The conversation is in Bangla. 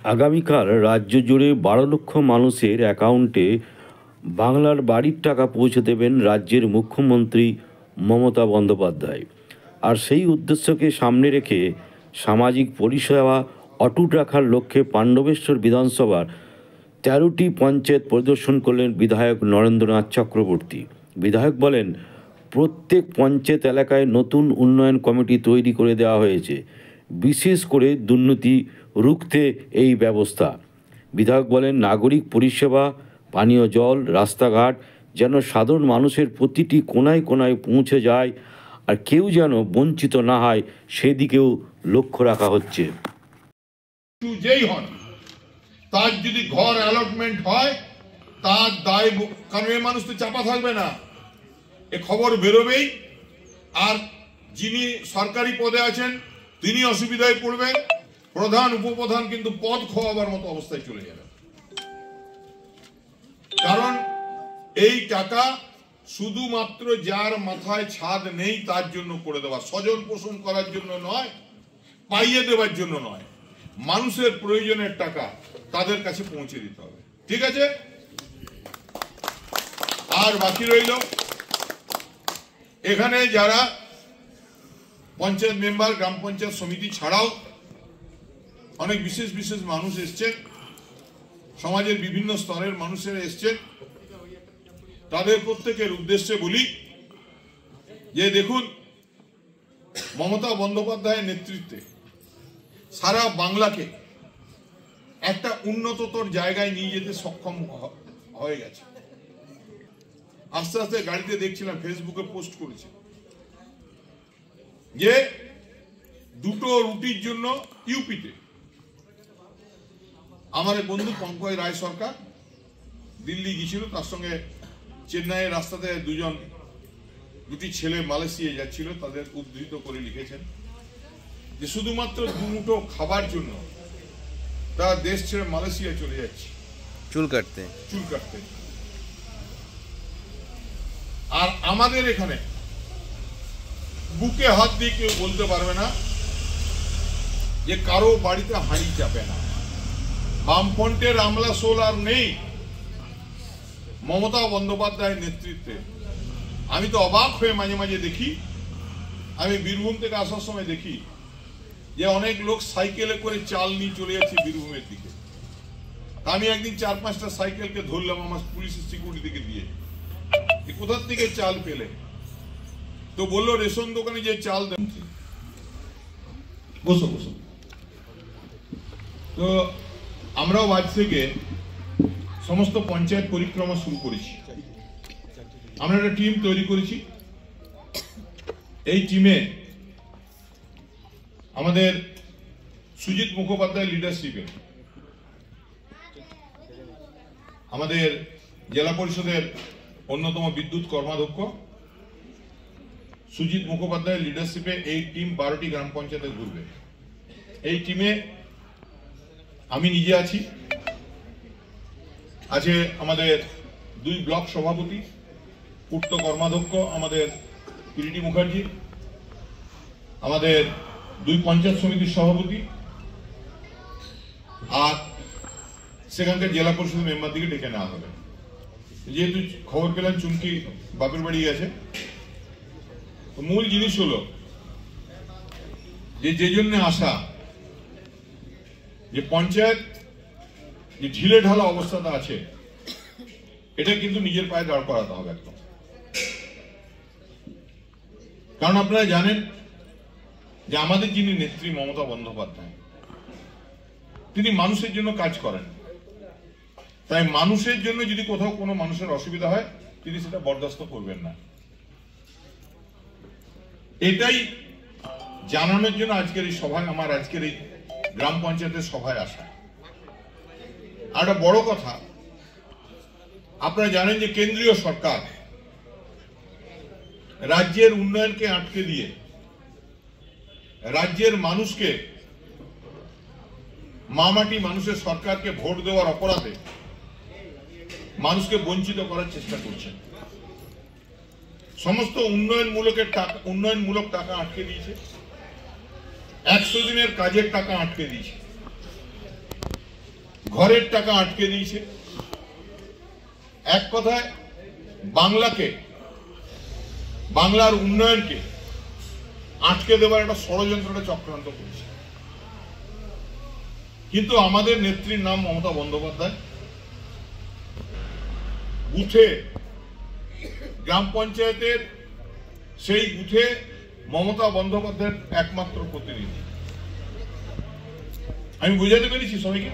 আগামীকাল রাজ্য জুড়ে 12 লক্ষ মানুষের অ্যাকাউন্টে বাংলার বাড়ির টাকা পৌঁছে দেবেন রাজ্যের মুখ্যমন্ত্রী মমতা বন্দ্যোপাধ্যায়। আর সেই উদ্দেশ্যকে সামনে রেখে সামাজিক পরিষেবা অটুট রাখার লক্ষ্যে পাণ্ডবেশ্বর বিধানসভার 13টি পঞ্চায়েত পরিদর্শন করলেন বিধায়ক নরেন্দ্রনাথ চক্রবর্তী। বিধায়ক বলেন, প্রত্যেক পঞ্চায়েত এলাকায় নতুন উন্নয়ন কমিটি তৈরি করে দেওয়া হয়েছে, বিশেষ করে দুর্নীতি রুখতে এই ব্যবস্থা। বিধায়ক বলেন, নাগরিক পরিষেবা, পানীয় জল, রাস্তাঘাট যেন সাধারণ মানুষের প্রতিটি কোনায় কোনায় পৌঁছে যায় আর কেউ যেন বঞ্চিত না হয় সেদিকেও লক্ষ্য রাখা হচ্ছে। যেই হন তার যদি ঘর অ্যালটমেন্ট হয় তার দায়, কারণ এই মানুষ তো চাপা থাকবে না, এ খবর বেরোবেই। আর যিনি সরকারি পদে আছেন তিনি অসুবিধায় পড়বেন, প্রধান উপপ্রধান কিন্তু পদ খোয়াবার মতো অবস্থায় চলে যাবে। কারণ এই টাকা শুধুমাত্র যার মাথায় ছাদ নেই তার জন্য করে দেওয়া, স্বজন পোষণ করার জন্য নয়, পাইয়ে দেওয়ার জন্য নয়, মানুষের প্রয়োজনের টাকা তাদের কাছে পৌঁছে দিতে হবে। ঠিক আছে? আর বাকি রইল এখানে যারা পঞ্চায়েত মেম্বার, গ্রাম পঞ্চায়েত সমিতি ছাড়াও অনেক বিশেষ বিশেষ মানুষ এসছেন, সমাজের বিভিন্ন স্তরের মানুষেরা এসছেন। তাদের প্রত্যেকের উদ্দেশ্যে বলি যে দেখুন, মমতা বন্দ্যোপাধ্যায়ের নেতৃত্বে সারা বাংলাকে একটা উন্নততর জায়গায় নিয়ে যেতে সক্ষম হয়ে গেছে। আস্তে আস্তে গাড়িতে দেখছিলাম, ফেসবুকে পোস্ট করেছে যে 2টো রুটির জন্য ইউপিতে আমার এক বন্ধু পঙ্কজ রায় সরকার দিল্লি গিয়েছিল, তার সঙ্গে চেন্নাইয়ের রাস্তাতে দুটি ছেলে মালয়েশিয়া যাচ্ছিল, তাদের উদ্ধৃত করে লিখেছেন যে শুধুমাত্র 2 মুঠো খাবার জন্য তারা দেশ ছেড়ে মালয়েশিয়া চলে যাচ্ছে চুল কাটতে। আর আমাদের এখানে বুকে হাত দিয়ে কেউ বলতে পারবে না যে কারো বাড়িতে হাঁড়ি চাপে না। বামফ্রন্টের আমলা সোল আর নেই, মমতা বন্দ্যোপাধ্যায়ের নেতৃত্বে। আমি তো অবাক হয়ে মাঝে মাঝে দেখি, আমি বীরভূম থেকে আসার সময় দেখি যে অনেক লোক সাইকেলে করে চাল নিয়ে চলে যাচ্ছে বীরভূমের দিকে। আমি একদিন 4-5টা সাইকেলকে ধরলাম আমার পুলিশের সিকিউরিটিকে দিয়ে, কোথার থেকে চাল পেলে? তো বললো রেশন দোকানে যে চাল দেন। বসো। তো আমরাও আজ থেকে সমস্ত পঞ্চায়েত পরিক্রমা শুরু করেছি। আমরা একটা টিম তৈরি করেছি। এই টিমে আমাদের সুজিত মুখোপাধ্যায় লিডারশিপে আমাদের জেলা পরিষদের অন্যতম বিদ্যুৎ কর্মাধ্যক্ষ সুজিত মুখোপাধ্যায়ের লিডারশিপে এই টিম 12টি গ্রাম পঞ্চায়েতে ঘুরবে। এই টিমে আমি নিজে আছি, আছে আমাদের 2 ব্লক সভাপতি, পূর্ত কর্মাধ্যক্ষ আমাদের কিরিটি মুখার্জি, আমাদের 2 পঞ্চায়েত সমিতির সভাপতি, আর সেখানকার জেলা পরিষদের মেম্বার দিকে ডেকে নেওয়া হবে। যেহেতু খবর পেলাম চুমকি বাপের বাড়ি গেছে, মূল জিনিস হলো যে জন্য আসা, যে পঞ্চায়েত যে ঢিলে ঢালা অবস্থাটা আছে এটা কিন্তু নিজের পায়ে দাঁড় করাতে হবে একদম। কারণ আপনারা জানেন যে আমাদের যিনি নেত্রী মমতা বন্দ্যোপাধ্যায়, তিনি মানুষের জন্য কাজ করেন। তাই মানুষের জন্য যদি কোথাও কোনো মানুষের অসুবিধা হয় তিনি সেটা বরদাস্ত করবেন না। এটাই জানানোর জন্য আজকের এই সভায়, আমার আজকের এই গ্রাম পঞ্চায়েতের সভায় আসা। আর একটা বড় কথা, আপনারা জানেন যে কেন্দ্রীয় সরকার রাজ্যের উন্নয়নকে আটকে দিয়ে রাজ্যের মানুষকে, মামাটি মানুষের সরকারকে ভোট দেওয়ার অপরাধে মানুষকে বঞ্চিত করার চেষ্টা করছে। সমস্ত উন্নয়নমূলক টাকা আটকে দিয়েছে, 100 দিনের কাজের টাকা আটকে দিয়েছে। ঘরের টাকা আটকে দিয়েছে। এক কথায় বাংলার উন্নয়নকে আটকে দেওয়ার একটা ষড়যন্ত্রটা চক্রান্ত করেছে। কিন্তু আমাদের নেত্রীর নাম মমতা বন্দ্যোপাধ্যায়। বুথে, গ্রাম পঞ্চায়েতের সেই বুথে মমতা বন্দ্যোপাধ্যায়ের একমাত্র প্রতিনিধি। আমি বুঝাতে পেরেছি সবাইকে?